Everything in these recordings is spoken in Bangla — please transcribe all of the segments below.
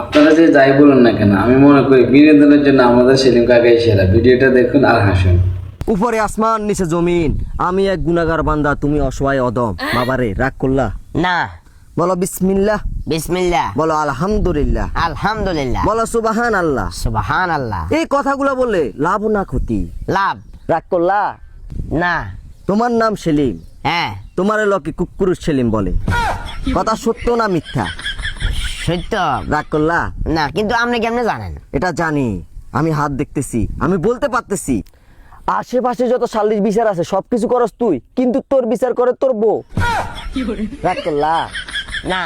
আপনারা যে যাই বলুন না কেন, আমি মনে করি বিনোদনের জন্য আমাদের সেলিম কাকাই সেরা। ভিডিওটা দেখুন আর হাসুন। উপরে আসমান নিচে জমিন, আমি এক গুনাহগার বান্দা, তুমি অসহায় অদম। বাবারে রাগ করলা? না। বলো বিসমিল্লাহ। বিসমিল্লাহ। বলো আলহামদুলিল্লাহ। আলহামদুলিল্লাহ। বলো সুবহানাল্লাহ। সুবহানাল্লাহ। এই কথাগুলো বলে লাভ না ক্ষতি? লাভ। রাগ করলা? না। তোমার নাম সেলিম, হ্যাঁ তোমার লোকে কুকুর সেলিম বলে, কথা সত্য না মিথ্যা? সত্য। রাগ করলা? না, কিন্তু আপনি কেমনে জানেন? এটা জানি, আমি হাত দেখতেছি, আমি বলতে পারতেছি। আশেপাশে যত সালিশ বিচার আছে সবকিছু করস তুই, কিন্তু তোর বিচার করে তোর বউ। রাগ করলা? না।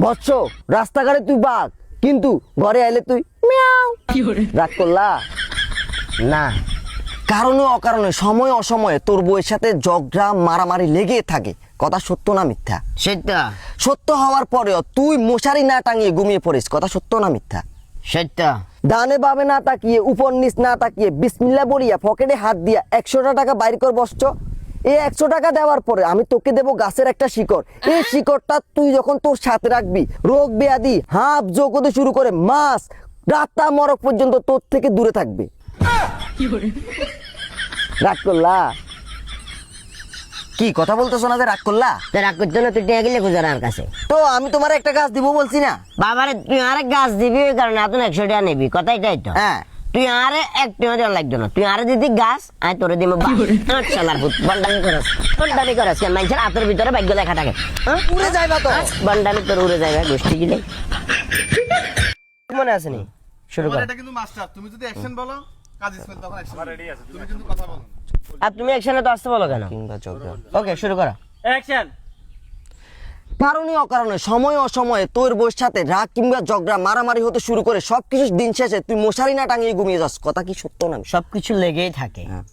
বৎস, রাস্তাঘাটে তুই বাঘ, কিন্তু ঘরে আইলে তুই মিয়াও। রাগ করলা? না। কারণে অকারণে সময় অসময়ে তোর বউয়ের সাথে ঝগড়া মারামারি লেগে থাকে, কথা সত্য না মিথ্যা? সত্য। সত্য হওয়ার পরেও তুই মশারি না টাঙিয়ে ঘুমিয়ে পড়িস, কথা সত্য না মিথ্যা? সত্য। ডানে বামে না তাকিয়ে, উপর নিচ না তাকিয়ে বিসমিল্লাহ বলিয়া পকেটে হাত দিয়া 100 টাকা বাইর কর বসছ। এই 100 টাকা দেওয়ার পরে আমি তোকে দেবো গাছের একটা শিকড়। এই শিকড়টা তুই যখন তোর সাথে রাখবি, রোগ ব্যাধি হাঁপ যোগ হতে শুরু করে মাছ রাতা মরক পর্যন্ত তোর থেকে দূরে থাকবে। রাগ করলা? কি কথা বলতেছো না যে রাগ করলা? তো রাগ করতে হলে তুই টেয়া গেলে গুজারার কাছে। তো আমি তোমার একটা গাছ দিব বলছি না? বাবারে তুই আরেক গাছ দিবি, ওই কারণে এত 100 টাকা নিবি, কথা এটাই তো। হ্যাঁ। তুই আরে এক টাকা দেওয়া লাগতো না, তুই আরে দিদি গাছ আয় তোরে দিব। শালার ভূত বন্ডামি করস, বন্ডামি করস কেন? মানুষের হাতের ভিতরে ভাগ্য লেখা থাকে। হ্যাঁ? উড়ে যাইবা তো। বন্ডামি তোর উড়ে যাবে গোষ্ঠী গিলে। মনে আসেনি? শুরু কর। এটা কিন্তু মাস্টার, তুমি যদি অ্যাকশন বলো কাজ ইসমাইল তখন অ্যাকশন রেডি আছে, তুমি কিন্তু কথা বলো না। আর তুমি একসাথে তো আসতে বলো কেন? কিংবা ঝগড়া। ওকে, শুরু করো। কারণে অকারণে সময় অসময়ে তোর বউর সাথে রাগ কিংবা ঝগড়া মারামারি হতে শুরু করে সবকিছু দিন শেষে তুই মশারি না টাঙিয়ে ঘুমিয়ে যাস, কথা কি সত্য না? সবকিছু লেগেই থাকে। হ্যাঁ।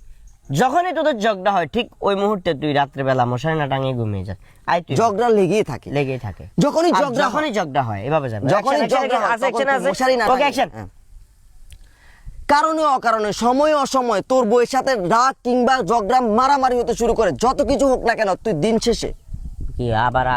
যখনই তোদের ঝগড়া হয় ঠিক ওই মুহূর্তে তুই রাত্রেবেলা মশারি না টাঙিয়ে ঘুমিয়ে যাস। আই তুই ঝগড়া লেগেই থাকে। লেগেই থাকে। যখনই আর ঝগড়া যখনই ঝগড়া হয় এভাবে যাবে। যখনই ঝগড়া হয়, আছে, তখন action তুই আছে। মশারি না ওকে, টাঙিয়ে- action। হ্যাঁ। কারণে অকারণে সময় অসময়ে তোর বউয়ের সাথে রাগ কিংবা ঝগড়া মারামারি হতে শুরু করে যত কিছু হোক না কেন তুই দিন শেষে কি আবার